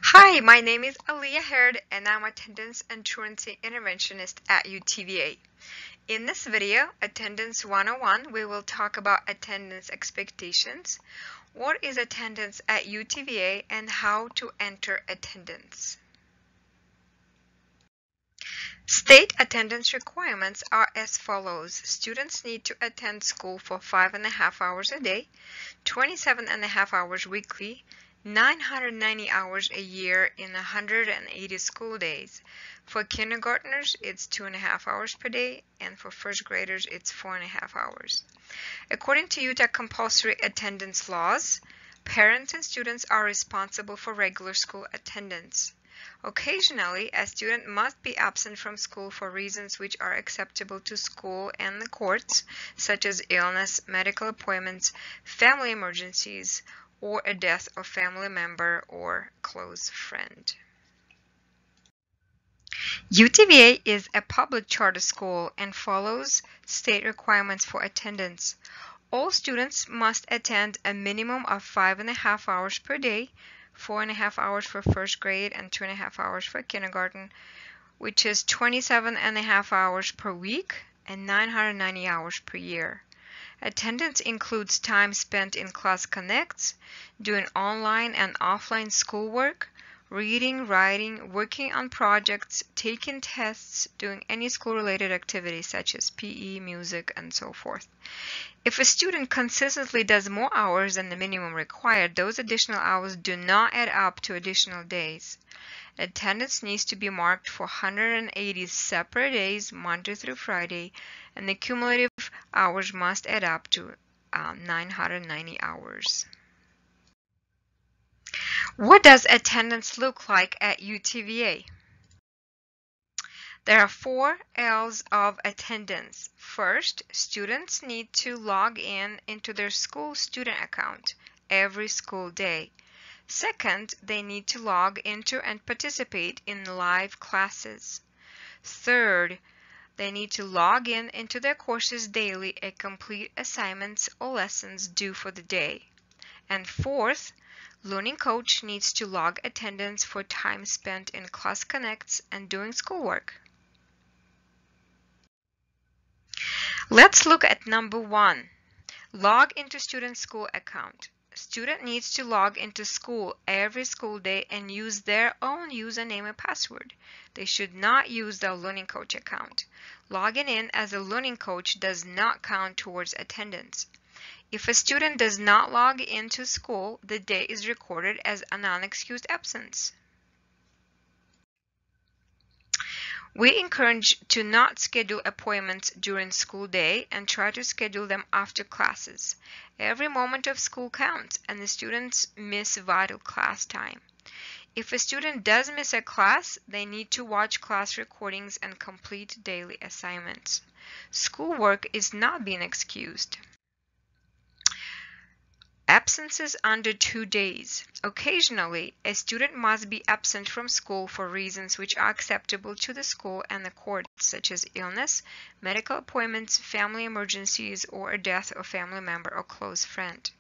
Hi, my name is Aliyah Herd and I'm attendance and truancy interventionist at UTVA. In this video, Attendance 101, we will talk about attendance expectations, what is attendance at UTVA, and how to enter attendance. State attendance requirements are as follows. Students need to attend school for 5.5 hours a day, 27.5 hours weekly, 990 hours a year in 180 school days. For kindergartners, it's 2.5 hours per day, and for first graders, it's 4.5 hours. According to Utah compulsory attendance laws, parents and students are responsible for regular school attendance. Occasionally, a student must be absent from school for reasons which are acceptable to school and the courts, such as illness, medical appointments, family emergencies, or a death of family member or close friend. UTVA is a public charter school and follows state requirements for attendance. All students must attend a minimum of 5.5 hours per day, 4.5 hours for first grade and 2.5 hours for kindergarten, which is 27.5 hours per week and 990 hours per year. Attendance includes time spent in class connects, doing online and offline schoolwork, reading, writing, working on projects, taking tests, doing any school-related activities such as PE, music, and so forth. If a student consistently does more hours than the minimum required, those additional hours do not add up to additional days. Attendance needs to be marked for 180 separate days, Monday through Friday, and the cumulative hours must add up to 990 hours. What does attendance look like at UTVA? There are 4 L's of attendance. First, students need to log into their school student account every school day. Second, they need to log into and participate in live classes. Third, they need to log into their courses daily and complete assignments or lessons due for the day. And fourth, Learning Coach needs to log attendance for time spent in class connects and doing schoolwork. Let's look at number 1. Log into student school account. Student needs to log into school every school day and use their own username and password. They should not use the Learning Coach account. Logging in as a Learning Coach does not count towards attendance. If a student does not log into school, the day is recorded as an unexcused absence. We encourage to not schedule appointments during school day and try to schedule them after classes. Every moment of school counts and the students miss vital class time. If a student does miss a class, they need to watch class recordings and complete daily assignments. Schoolwork is not being excused. Absences under 2 days. Occasionally, a student must be absent from school for reasons which are acceptable to the school and the court, such as illness, medical appointments, family emergencies, or a death of family member or close friend.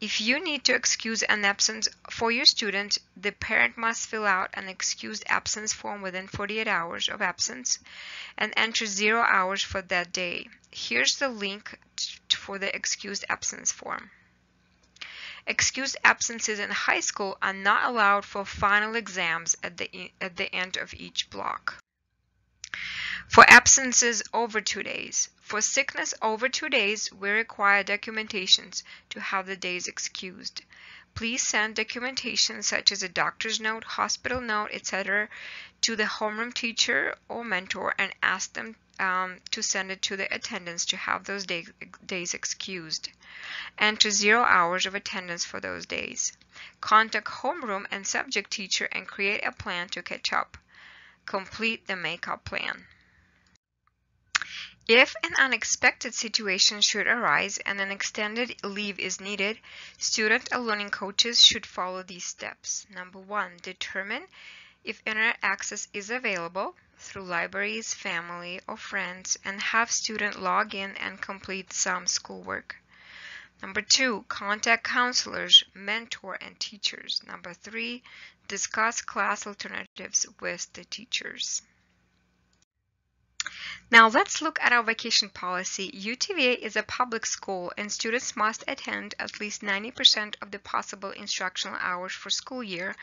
If you need to excuse an absence for your student, the parent must fill out an excused absence form within 48 hours of absence and enter 0 hours for that day. Here's the link for the excused absence form. Excused absences in high school are not allowed for final exams at the end of each block. For absences over 2 days. For sickness over 2 days, we require documentations to have the days excused. Please send documentation such as a doctor's note, hospital note, etc. to the homeroom teacher or mentor and ask them to send it to the attendants to have those days excused. Enter 0 hours of attendance for those days. Contact homeroom and subject teacher and create a plan to catch up. Complete the makeup plan. If an unexpected situation should arise and an extended leave is needed, student and learning coaches should follow these steps. Number 1, determine if internet access is available through libraries, family, or friends, and have student log in and complete some schoolwork. Number 2, contact counselors, mentor, and teachers. Number 3, discuss class alternatives with the teachers. Now let's look at our vacation policy. UTVA is a public school and students must attend at least 90% of the possible instructional hours for school year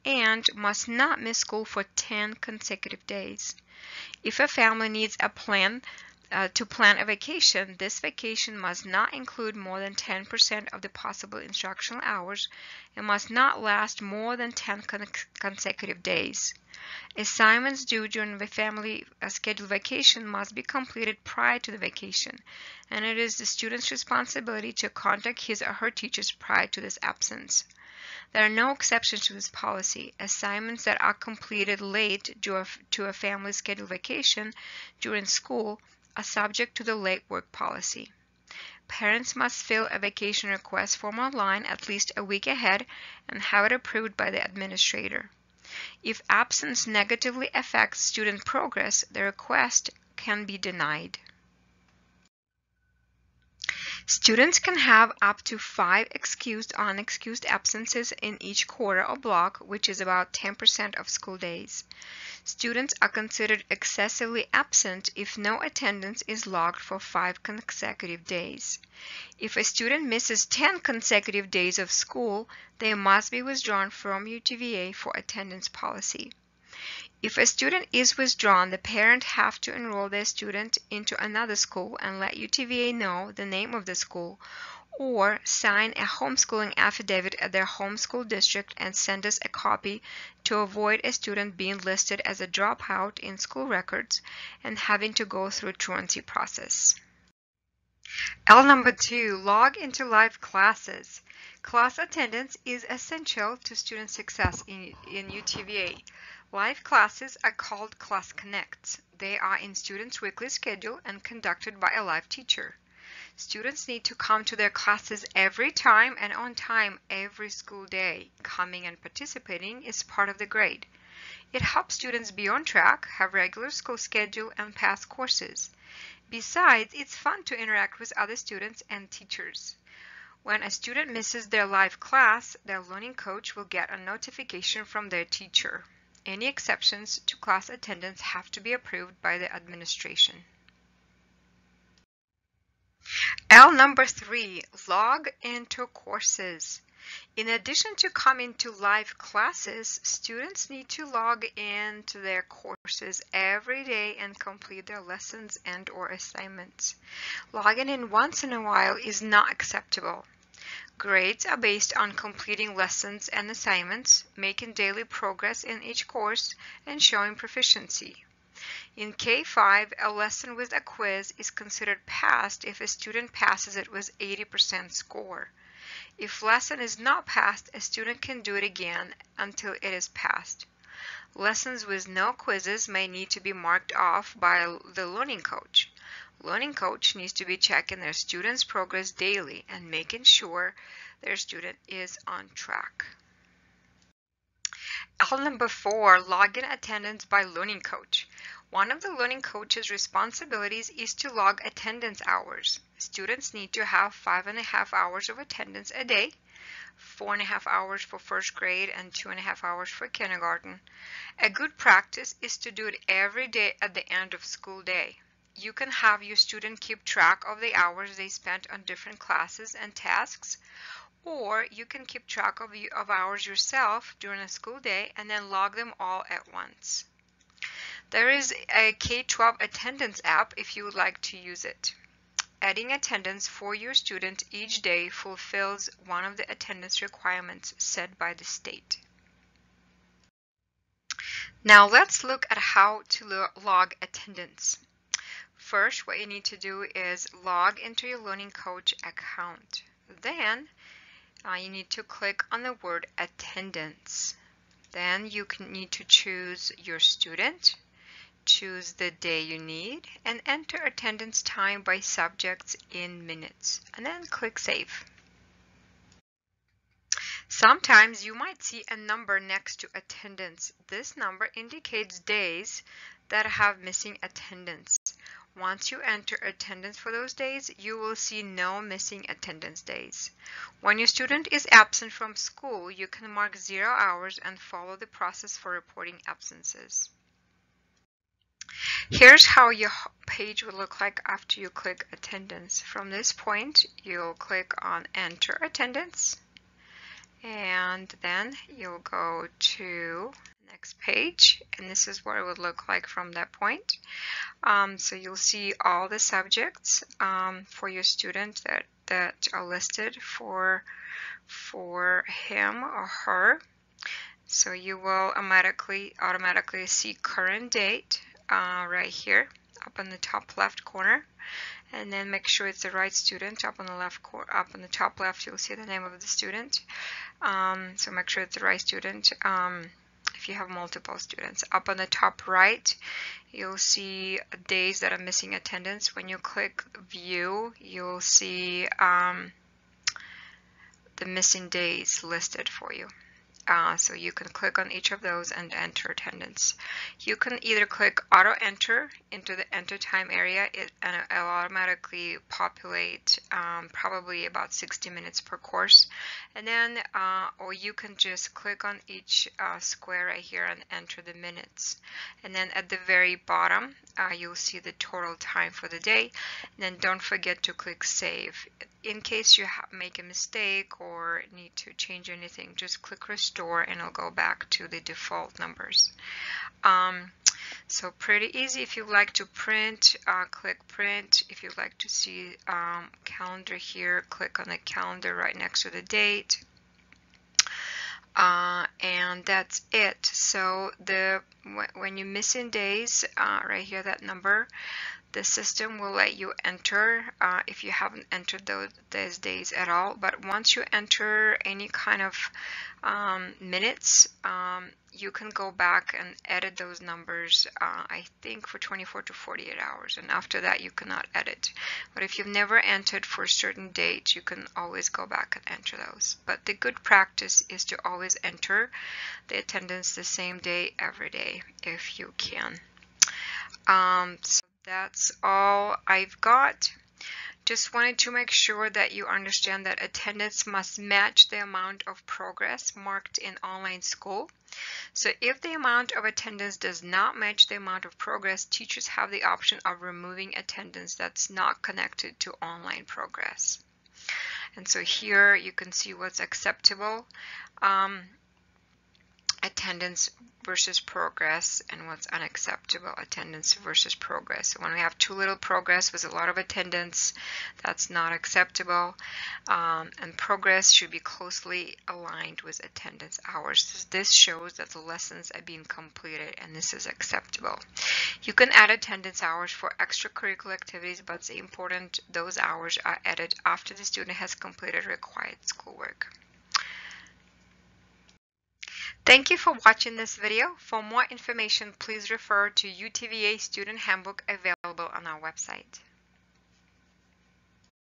and must not miss school for 10 consecutive days. If a family needs a plan to plan a vacation, this vacation must not include more than 10% of the possible instructional hours and must not last more than 10 consecutive days. Assignments due during the family scheduled vacation must be completed prior to the vacation, and it is the student's responsibility to contact his or her teachers prior to this absence. There are no exceptions to this policy. Assignments that are completed late due to a family scheduled vacation during school are subject to the late work policy. Parents must fill a vacation request form online at least a week ahead and have it approved by the administrator. If absence negatively affects student progress, the request can be denied. Students can have up to 5 excused or unexcused absences in each quarter or block, which is about 10% of school days. Students are considered excessively absent if no attendance is logged for 5 consecutive days. If a student misses 10 consecutive days of school, they must be withdrawn from UTVA for attendance policy. If a student is withdrawn, the parent have to enroll their student into another school and let UTVA know the name of the school, or sign a homeschooling affidavit at their homeschool district and send us a copy to avoid a student being listed as a dropout in school records and having to go through truancy process. L number 2, log into live classes. Class attendance is essential to student success in UTVA. Live classes are called Class Connects. They are in students' weekly schedule and conducted by a live teacher. Students need to come to their classes every time and on time every school day. Coming and participating is part of the grade. It helps students be on track, have regular school schedule, and pass courses. Besides, it's fun to interact with other students and teachers. When a student misses their live class, their learning coach will get a notification from their teacher. Any exceptions to class attendance have to be approved by the administration. L number 3, log into courses. In addition to coming to live classes, students need to log into their courses every day and complete their lessons and/or assignments. Logging in once in a while is not acceptable. Grades are based on completing lessons and assignments, making daily progress in each course, and showing proficiency. In K-5, a lesson with a quiz is considered passed if a student passes it with 80% score. If lesson is not passed, a student can do it again until it is passed. Lessons with no quizzes may need to be marked off by the learning coach. Learning coach needs to be checking their students' progress daily and making sure their student is on track. L number 4, login attendance by learning coach. One of the learning coach's responsibilities is to log attendance hours. Students need to have 5.5 hours of attendance a day, 4.5 hours for first grade and 2.5 hours for kindergarten. A good practice is to do it every day at the end of school day. You can have your student keep track of the hours they spent on different classes and tasks, or you can keep track of hours yourself during a school day and then log them all at once. There is a K-12 attendance app if you would like to use it. Adding attendance for your student each day fulfills one of the attendance requirements set by the state. Now let's look at how to log attendance. First, what you need to do is log into your learning coach account. Then you need to click on the word attendance. Then you need to choose your student, choose the day you need, and enter attendance time by subjects in minutes, and then click Save. Sometimes you might see a number next to attendance. This number indicates days that have missing attendance. Once you enter attendance for those days, you will see no missing attendance days. When your student is absent from school, you can mark 0 hours and follow the process for reporting absences. Here's how your page will look like after you click attendance. From this point, you'll click on enter attendance, and then you'll go to next page, and this is what it would look like from that point. So you'll see all the subjects for your student that are listed for him or her. So you will automatically see current date right here up in the top left corner, and then make sure it's the right student. Up on the top left, you'll see the name of the student. So make sure it's the right student. If you have multiple students, up on the top right, you'll see days that are missing attendance. When you click view, you'll see the missing days listed for you. So you can click on each of those and enter attendance. You can either click auto enter into the enter time area, and it'll automatically populate probably about 60 minutes per course. And then, or you can just click on each square right here and enter the minutes. And then at the very bottom, you'll see the total time for the day. And then don't forget to click save. In case you make a mistake or need to change anything, just click restore and it'll go back to the default numbers. So pretty easy. If you'd like to print, click print. If you'd like to see calendar here, click on the calendar right next to the date. And that's it. So when you're missing days, right here, that number, the system will let you enter if you haven't entered those days at all. But once you enter any kind of minutes, you can go back and edit those numbers, I think for 24 to 48 hours. And after that, you cannot edit. But if you've never entered for a certain date, you can always go back and enter those. But the good practice is to always enter the attendance the same day every day if you can. So that's all I've got. Just wanted to make sure that you understand that attendance must match the amount of progress marked in online school. So if the amount of attendance does not match the amount of progress, teachers have the option of removing attendance that's not connected to online progress. And so here you can see what's acceptable. Attendance versus progress, and what's unacceptable, attendance versus progress. So when we have too little progress with a lot of attendance, that's not acceptable, and progress should be closely aligned with attendance hours. So this shows that the lessons are being completed, and this is acceptable. You can add attendance hours for extracurricular activities, but it's important those hours are added after the student has completed required schoolwork. Thank you for watching this video. For more information, please refer to UTVA Student Handbook available on our website.